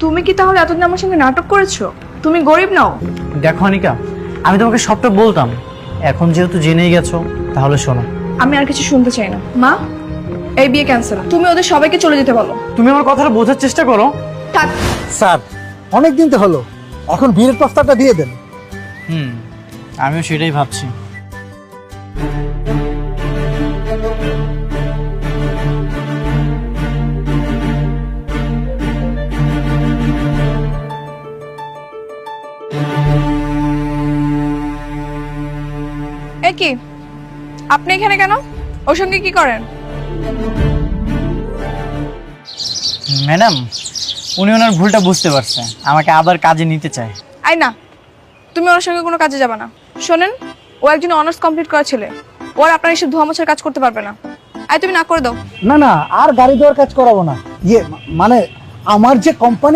তুমি কি তাহলে এতদিন আমার সঙ্গে নাটক করেছো? তুমি গরিব নাও? দেখো অনিকা, আমি তোমাকে সবটা বলতাম, এখন যেহেতু জেনেই গেছো তাহলে শোনো। আমি আর কিছু শুনতে চাই না। মা, এই বিয়ে ক্যান্সেল। তুমি ওদের সবাইকে চলে যেতে বলো। তুমি আমার কথাটা বোঝার চেষ্টা করো। থাক। স্যার, অনেক দিন তো হলো, এখন বিয়ের প্রস্তাবটা দিয়ে দেন। আমিও সেটাই ভাবছি। এ কি, আপনি এখানে কেন? ওর সঙ্গে কি করেন? ম্যাডাম, উনি ওনার ভুলটা বুঝতে পারছে, আমাকে আবার কাজে নিতে চায়। আই না, তুমি ওর সঙ্গে কোনো কাজে যাবে না। শোনেন, ও একজন অনার্স কমপ্লিট করা ছেলে। ওর আপনার এসব ধোয়া মোছার কাজ করতে পারবে না। আই, তুমি না করে দাও। না না, আর গাড়ি দেওয়ার কাজ করাবো না। মানে আমার যে কোম্পানি